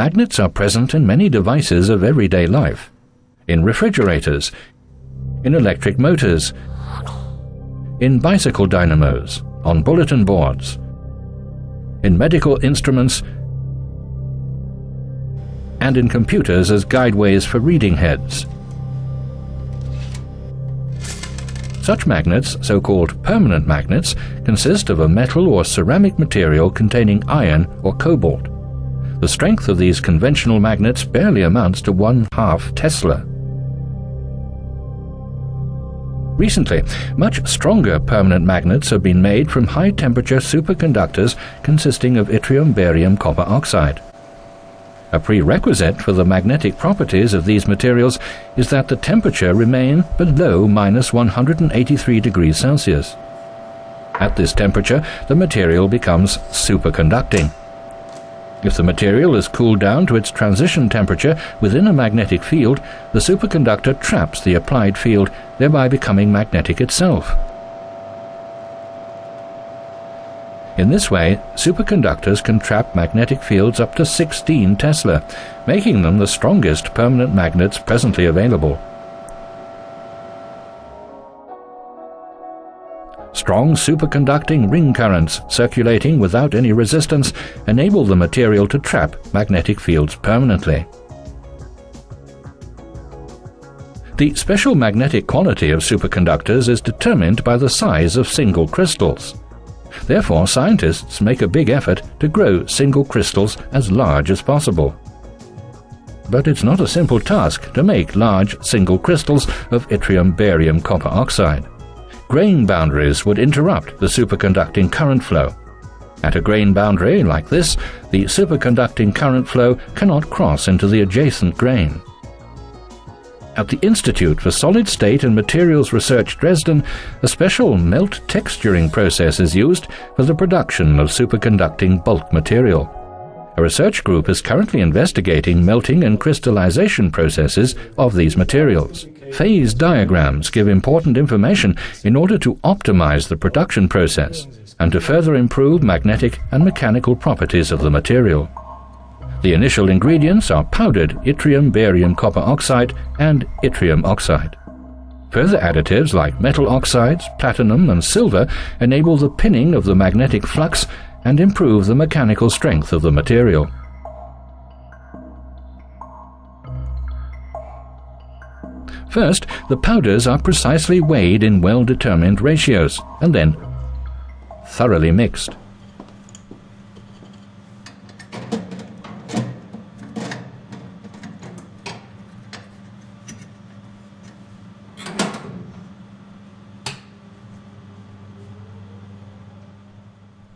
Magnets are present in many devices of everyday life. In refrigerators, in electric motors, in bicycle dynamos, on bulletin boards, in medical instruments, and in computers as guideways for reading heads. Such magnets, so-called permanent magnets, consist of a metal or ceramic material containing iron or cobalt. The strength of these conventional magnets barely amounts to 1/2 Tesla. Recently, much stronger permanent magnets have been made from high-temperature superconductors consisting of yttrium-barium copper oxide. A prerequisite for the magnetic properties of these materials is that the temperature remain below -183 degrees Celsius. At this temperature, the material becomes superconducting. If the material is cooled down to its transition temperature within a magnetic field, the superconductor traps the applied field, thereby becoming magnetic itself. In this way, superconductors can trap magnetic fields up to 16 Tesla, making them the strongest permanent magnets presently available. Strong superconducting ring currents circulating without any resistance enable the material to trap magnetic fields permanently. The special magnetic quality of superconductors is determined by the size of single crystals. Therefore, scientists make a big effort to grow single crystals as large as possible. But it's not a simple task to make large single crystals of yttrium-barium copper oxide. Grain boundaries would interrupt the superconducting current flow. At a grain boundary like this, the superconducting current flow cannot cross into the adjacent grain. At the Institute for Solid-State and Materials Research Dresden, a special melt texturing process is used for the production of superconducting bulk material. A research group is currently investigating melting and crystallization processes of these materials. Phase diagrams give important information in order to optimize the production process and to further improve magnetic and mechanical properties of the material. The initial ingredients are powdered yttrium-barium copper oxide and yttrium oxide. Further additives like metal oxides, platinum and silver enable the pinning of the magnetic flux and improve the mechanical strength of the material. First, the powders are precisely weighed in well-determined ratios and then thoroughly mixed.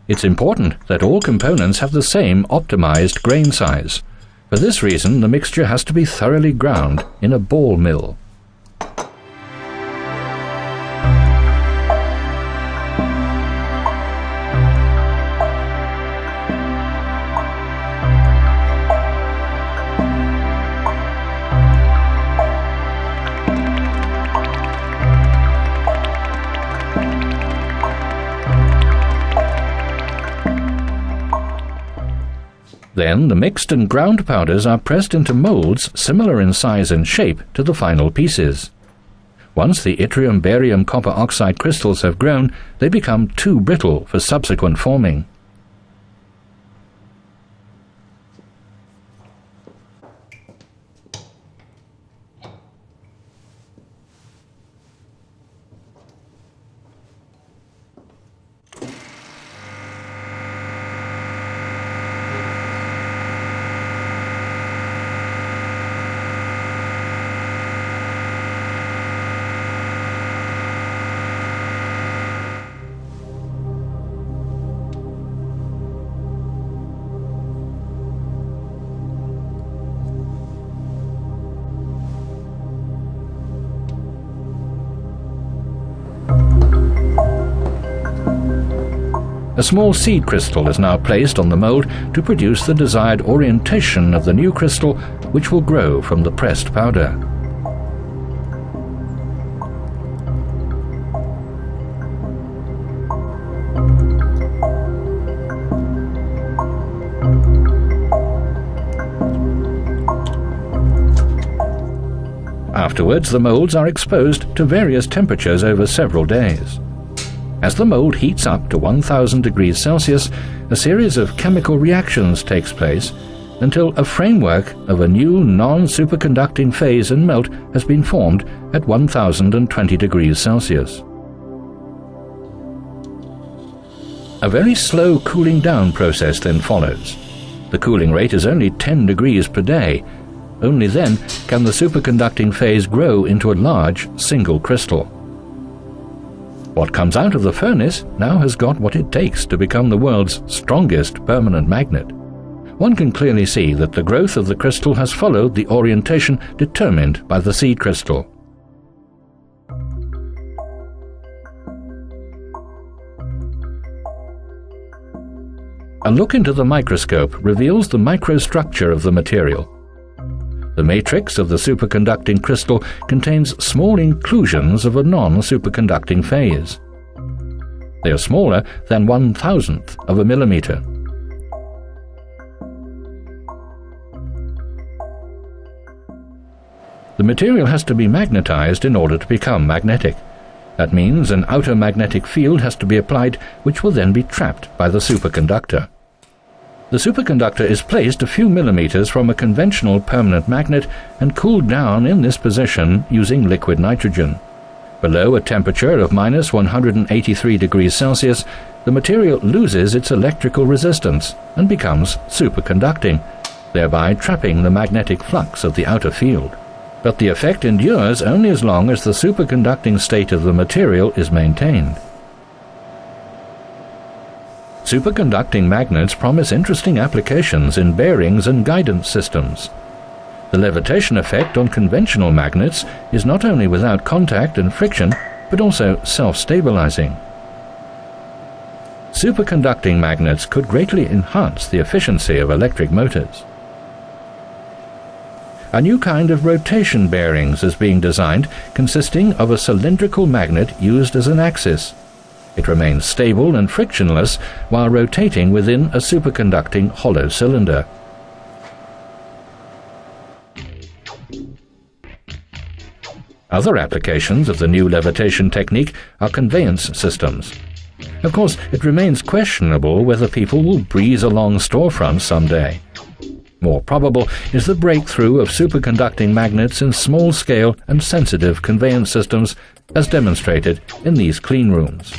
It's important that all components have the same optimized grain size. For this reason, the mixture has to be thoroughly ground in a ball mill. Then the mixed and ground powders are pressed into molds similar in size and shape to the final pieces. Once the yttrium-barium copper oxide crystals have grown, they become too brittle for subsequent forming. A small seed crystal is now placed on the mold to produce the desired orientation of the new crystal, which will grow from the pressed powder. Afterwards, the molds are exposed to various temperatures over several days. As the mold heats up to 1000 degrees Celsius, a series of chemical reactions takes place until a framework of a new non-superconducting phase and melt has been formed at 1020 degrees Celsius. A very slow cooling down process then follows. The cooling rate is only 10 degrees per day. Only then can the superconducting phase grow into a large single crystal. What comes out of the furnace now has got what it takes to become the world's strongest permanent magnet. One can clearly see that the growth of the crystal has followed the orientation determined by the seed crystal. A look into the microscope reveals the microstructure of the material. The matrix of the superconducting crystal contains small inclusions of a non-superconducting phase. They are smaller than 1/1000th of a millimeter. The material has to be magnetized in order to become magnetic. That means an outer magnetic field has to be applied, which will then be trapped by the superconductor. The superconductor is placed a few millimeters from a conventional permanent magnet and cooled down in this position using liquid nitrogen. Below a temperature of minus 183 degrees Celsius, the material loses its electrical resistance and becomes superconducting, thereby trapping the magnetic flux of the outer field. But the effect endures only as long as the superconducting state of the material is maintained. Superconducting magnets promise interesting applications in bearings and guidance systems. The levitation effect on conventional magnets is not only without contact and friction, but also self-stabilizing. Superconducting magnets could greatly enhance the efficiency of electric motors. A new kind of rotation bearings is being designed, consisting of a cylindrical magnet used as an axis. It remains stable and frictionless while rotating within a superconducting hollow cylinder. Other applications of the new levitation technique are conveyance systems. Of course, it remains questionable whether people will breeze along storefronts someday. More probable is the breakthrough of superconducting magnets in small-scale and sensitive conveyance systems, as demonstrated in these clean rooms.